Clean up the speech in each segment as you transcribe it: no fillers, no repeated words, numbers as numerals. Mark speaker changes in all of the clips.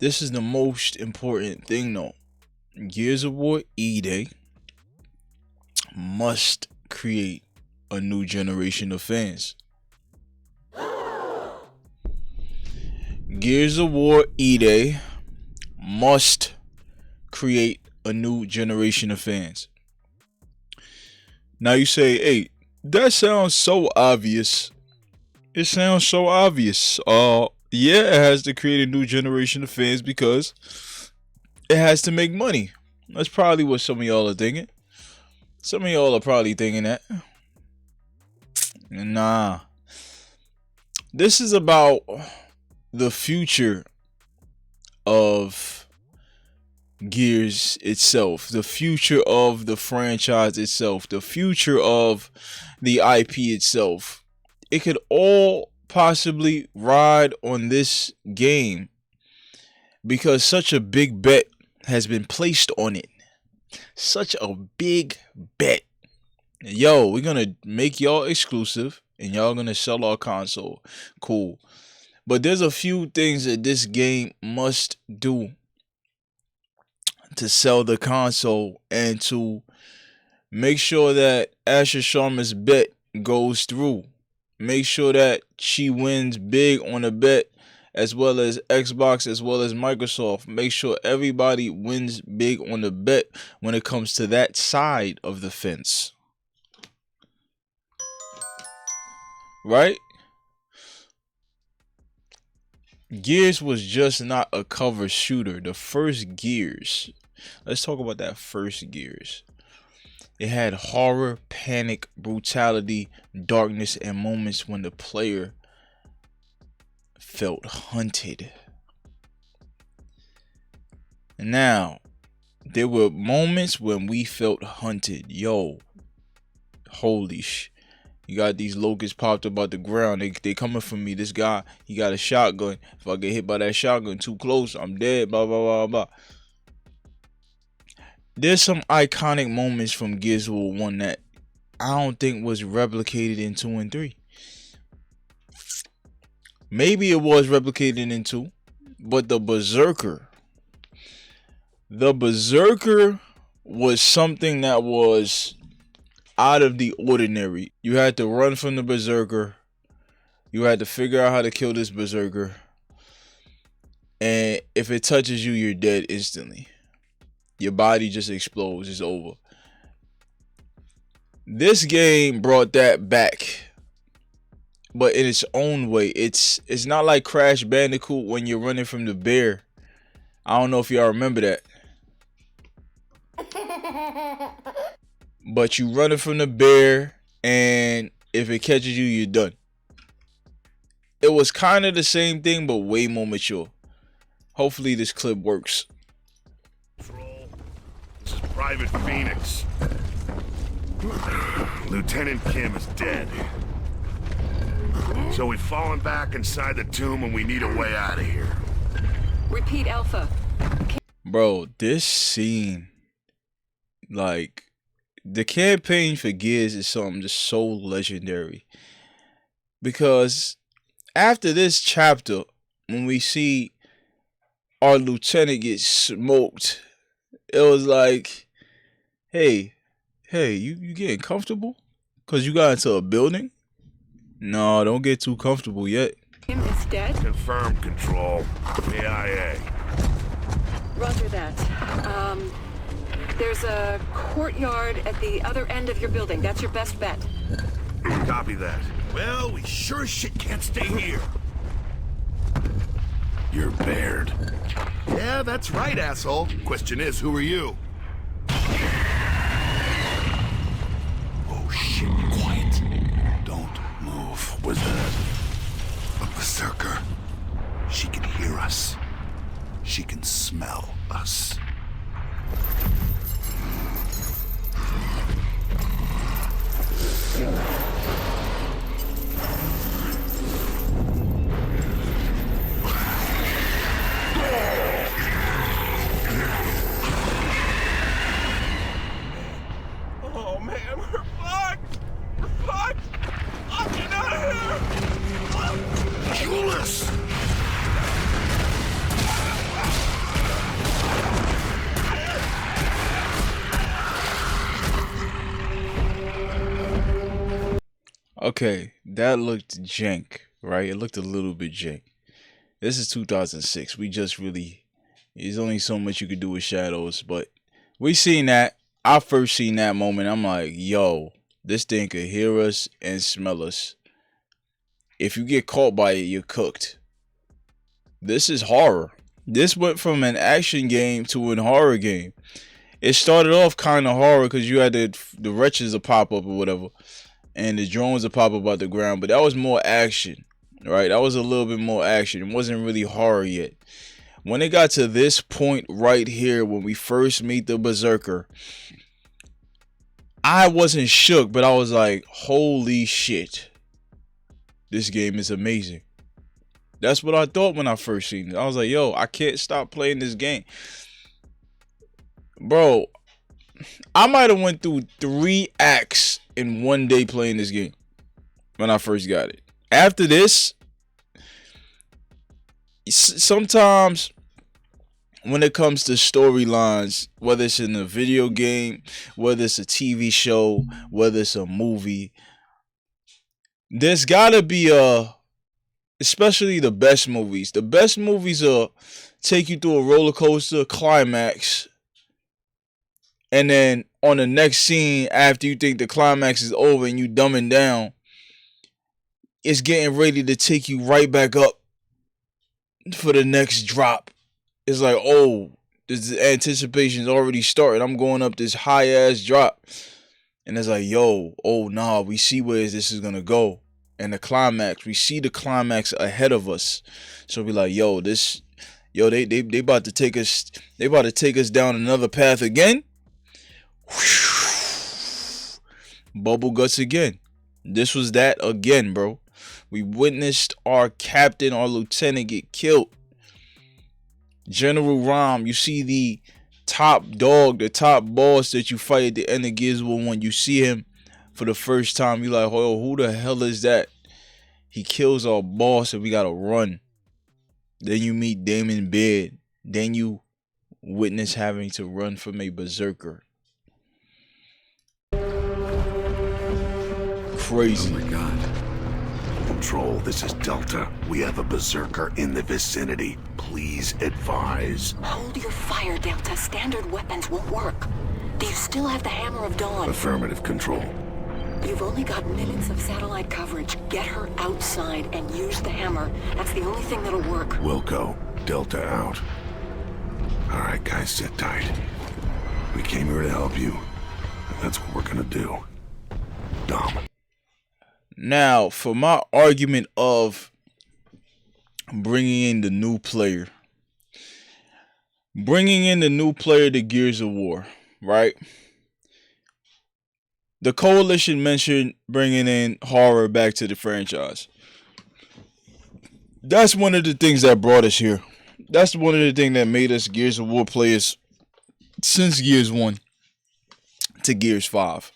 Speaker 1: this is the most important thing though. Gears of War E-Day must create a new generation of fans. Gears of War E-Day must create a new generation of fans. Now you say, hey, that sounds so obvious. It sounds so obvious. Yeah, it has to create a new generation of fans because it has to make money. That's probably what some of y'all are thinking. Some of y'all are probably thinking that. Nah. This is about the future of Gears itself, the future of the franchise itself, the future of the IP itself. It could all possibly ride on this game because such a big bet has been placed on it. Such a big bet. Yo, we're gonna make y'all exclusive and y'all gonna sell our console. Cool. But there's a few things that this game must do to sell the console and to make sure that Asher Sharma's bet goes through. Make sure that she wins big on a bet, as well as Xbox, as well as Microsoft. Make sure everybody wins big on the bet when it comes to that side of the fence. Right? Gears was just not a cover shooter. The first Gears. Let's talk about that first Gears. It had horror, panic, brutality, darkness, and moments when the player felt hunted. Now, there were moments when we felt hunted. Yo, holy sh. You got these locusts popped up out the ground. They coming for me. This guy, he got a shotgun. If I get hit by that shotgun too close, I'm dead. Blah, blah, blah, blah. There's some iconic moments from Gears of War 1 that I don't think was replicated in 2 and 3. Maybe it was replicated in 2, but the Berserker was something that was out of the ordinary. You had to run from the Berserker. You had to figure out how to kill this Berserker. And if it touches you, you're dead instantly. Your body just explodes. It's over. This game brought that back, but in its own way. It's not like Crash Bandicoot when you're running from the bear. I don't know if y'all remember that. But you running from the bear, and if it catches you, you're done. It was kind of the same thing, but way more mature. Hopefully this clip works.
Speaker 2: This is Private Fenix. Lieutenant Kim is dead. So we've fallen back inside the tomb and we need a way out of here.
Speaker 3: Repeat, Alpha.
Speaker 1: Bro, this scene, like, the campaign for Gears is something just so legendary. Because after this chapter, when we see our lieutenant get smoked, it was like, hey, you getting comfortable? Because you got into a building? No, don't get too comfortable yet.
Speaker 3: Kim is dead?
Speaker 2: Confirmed, Control. AIA.
Speaker 3: Roger that. There's a courtyard at the other end of your building. That's your best bet.
Speaker 2: Copy that. Well, we sure as shit can't stay here. You're Baird. Yeah, that's right, asshole. Question is, who are you? Oh, shit. Quiet. Don't move. Was that a Berserker? She can hear us. She can smell us.
Speaker 4: Oh man, we're fucked! We're fucked! I'm getting out of here!
Speaker 2: Kill us!
Speaker 1: Okay, that looked jank, right? It looked a little bit jank. This is 2006. We just really, there's only so much you could do with shadows, but we seen that. I first seen that moment. I'm like, yo, this thing could hear us and smell us. If you get caught by it, you're cooked. This is horror. This went from an action game to an horror game. It started off kind of horror because you had the wretches to pop up or whatever, and the drones to pop up out the ground. But that was more action, right? That was a little bit more action. It wasn't really horror yet. When it got to this point right here, when we first meet the Berserker, I wasn't shook, but I was like, holy shit. This game is amazing. That's what I thought when I first seen it. I was like, yo, I can't stop playing this game. Bro, I might have went through 3 acts in one day playing this game when I first got it. After this, sometimes when it comes to storylines, whether it's in a video game, whether it's a TV show, whether it's a movie, there's gotta be especially the best movies. The best movies take you through a roller coaster climax, and then on the next scene, after you think the climax is over and you dumbing down, it's getting ready to take you right back up for the next drop. It's like, oh, this anticipation's already started. I'm going up this high ass drop, and it's like, yo, oh nah, we see where this is gonna go. And the climax, we see the climax ahead of us. So we like, yo, they about to take us, down another path again. Bubble guts again. This was that again, bro. We witnessed our captain, our lieutenant get killed. General Rom, you see the top dog, the top boss that you fight at the end of Gears 1. When you see him for the first time, you're like, oh, who the hell is that? He kills our boss and we gotta run. Then you meet Damon Beard. Then you witness having to run from a Berserker. Crazy.
Speaker 2: Oh my god. Control, this is Delta. We have a Berserker in the vicinity. Please advise.
Speaker 3: Hold your fire, Delta. Standard weapons won't work. Do you still have the Hammer of Dawn?
Speaker 2: Affirmative, Control.
Speaker 3: You've only got minutes of satellite coverage. Get her outside and use the hammer. That's the only thing that'll work.
Speaker 2: Wilco, Delta out. Alright guys, sit tight. We came here to help you. And that's what we're gonna do. Dom.
Speaker 1: Now, for my argument of bringing in the new player. Bringing in the new player to Gears of War, right? The Coalition mentioned bringing in horror back to the franchise. That's one of the things that brought us here. That's one of the things that made us Gears of War players since Gears 1 to Gears 5.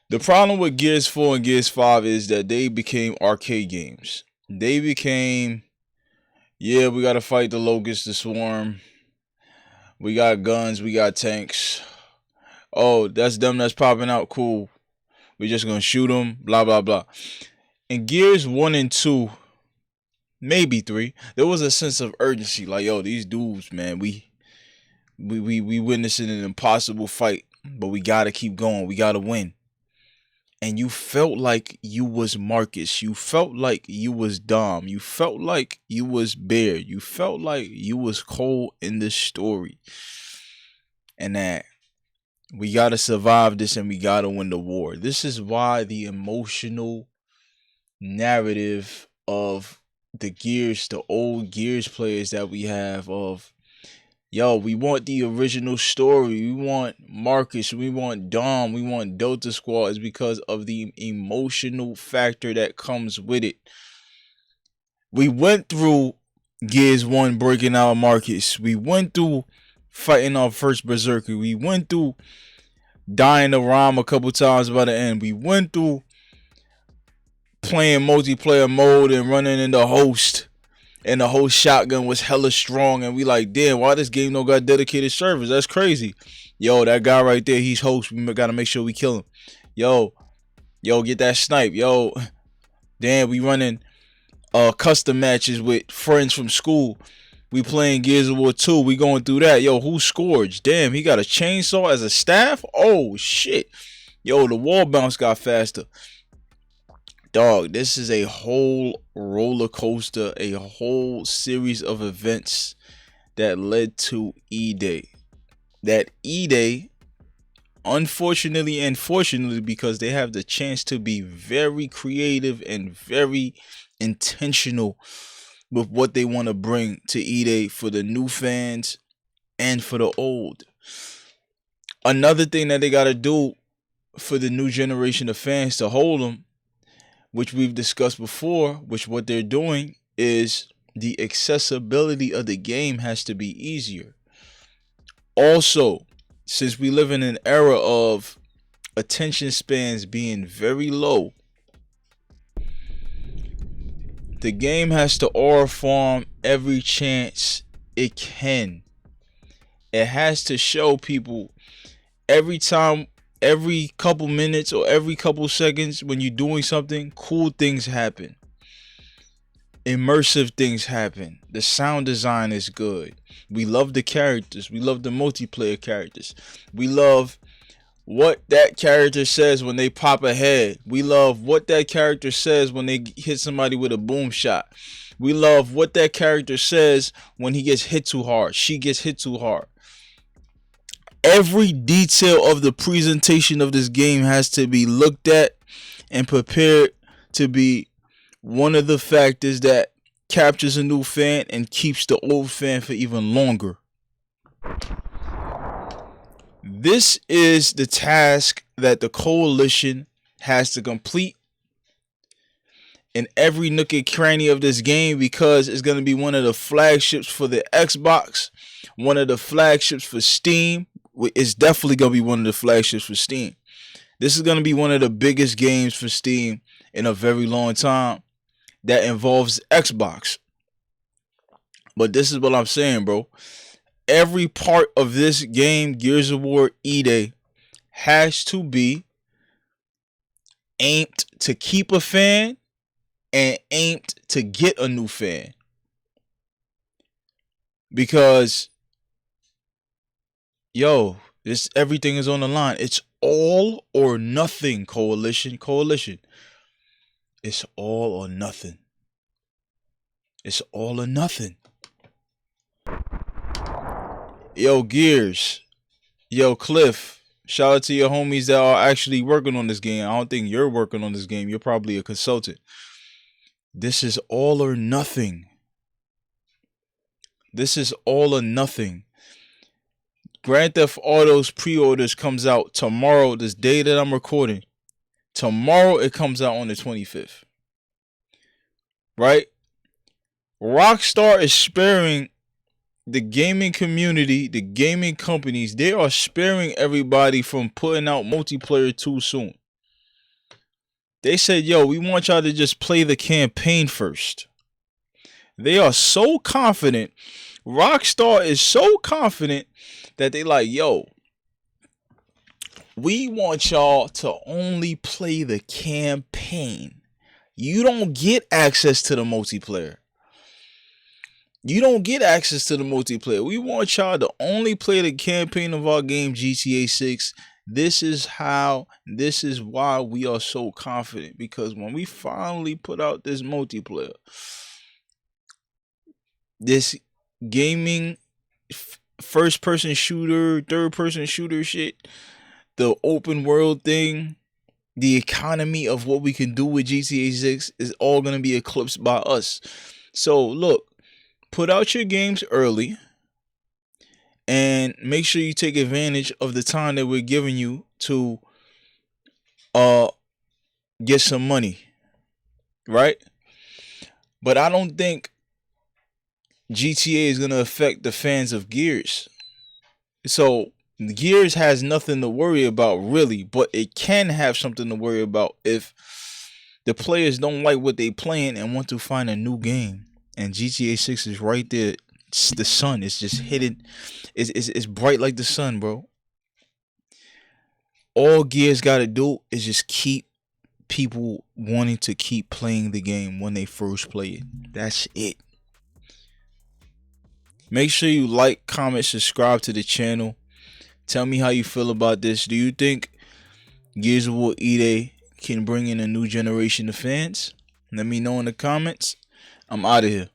Speaker 1: The problem with Gears 4 and Gears 5 is that they became arcade games. They became, yeah, we gotta fight the Locust, the Swarm. We got guns, we got tanks. Oh, that's them that's popping out. Cool. We're just going to shoot them. Blah, blah, blah. In Gears 1 and 2, maybe 3, there was a sense of urgency. Like, yo, these dudes, man, we witnessing an impossible fight. But we got to keep going. We got to win. And you felt like you was Marcus. You felt like you was Dom. You felt like you was Bear. You felt like you was Cole in this story. And that we got to survive this and we got to win the war. This is why the emotional narrative of the Gears, the old Gears players that we have of, yo, we want the original story. We want Marcus. We want Dom. We want Delta Squad is because of the emotional factor that comes with it. We went through Gears 1 breaking out Marcus. We went through fighting our first Berserker. We went through dying to Rom a couple times by the end. We went through playing multiplayer mode and running in the host. And the whole shotgun was hella strong. And we like, damn, why this game don't got dedicated servers? That's crazy. Yo, that guy right there, he's host. We got to make sure we kill him. Yo, Yo, get that snipe. Yo, damn, we running custom matches with friends from school. We playing Gears of War 2. We going through that. Yo, who scourge? Damn, he got a chainsaw as a staff? Oh, shit. Yo, the wall bounce got faster. Dog, this is a whole roller coaster, a whole series of events that led to E-Day. That E-Day, unfortunately and fortunately, because they have the chance to be very creative and very intentional with what they want to bring to E-Day for the new fans and for the old. Another thing that they got to do for the new generation of fans to hold them, which we've discussed before, which what they're doing is the accessibility of the game has to be easier. Also, since we live in an era of attention spans being very low, the game has to aura farm every chance it can. It has to show people every time, every couple minutes or every couple seconds when you're doing something, cool things happen. Immersive things happen. The sound design is good. We love the characters. We love the multiplayer characters. We love what that character says when they pop a head. We love what that character says when they hit somebody with a boom shot. We love what that character says when he gets hit too hard. She gets hit too hard. Every detail of the presentation of this game has to be looked at and prepared to be one of the factors that captures a new fan and keeps the old fan for even longer. This is the task that the coalition has to complete in every nook and cranny of this game, because it's going to be one of the flagships for the Xbox, one of the flagships for Steam. It's definitely going to be one of the flagships for Steam. This is going to be one of the biggest games for Steam in a very long time that involves Xbox. But this is what I'm saying, bro. Every part of this game, Gears of War E-Day, has to be aimed to keep a fan and aimed to get a new fan. Because, yo, this everything is on the line. It's all or nothing, coalition. It's all or nothing. It's all or nothing. Yo, Gears. Yo, Cliff. Shout out to your homies that are actually working on this game. I don't think you're working on this game. You're probably a consultant. This is all or nothing. This is all or nothing. Grand Theft Auto's pre-orders comes out tomorrow, this day that I'm recording. Tomorrow it comes out on the 25th. Right? Rockstar is sparing the gaming community, the gaming companies. They are sparing everybody from putting out multiplayer too soon. They said, yo, we want y'all to just play the campaign first. They are so confident. Rockstar is so confident that they like, yo, we want y'all to only play the campaign. You don't get access to the multiplayer. You don't get access to the multiplayer. We want y'all to only play the campaign of our game, GTA 6. This is why we are so confident. Because when we finally put out this multiplayer, this gaming first-person shooter, third-person shooter shit, the open world thing, the economy of what we can do with GTA 6 is all going to be eclipsed by us. So, look, put out your games early and make sure you take advantage of the time that we're giving you to get some money, right? But I don't think GTA is going to affect the fans of Gears. So Gears has nothing to worry about really, but it can have something to worry about if the players don't like what they playing and want to find a new game. And GTA 6 is right there. The sun is just hidden. It's bright like the sun, bro. All Gears got to do is just keep people wanting to keep playing the game when they first play it. That's it. Make sure you like, comment, subscribe to the channel. Tell me how you feel about this. Do you think Gears of War EA can bring in a new generation of fans? Let me know in the comments. I'm out of here.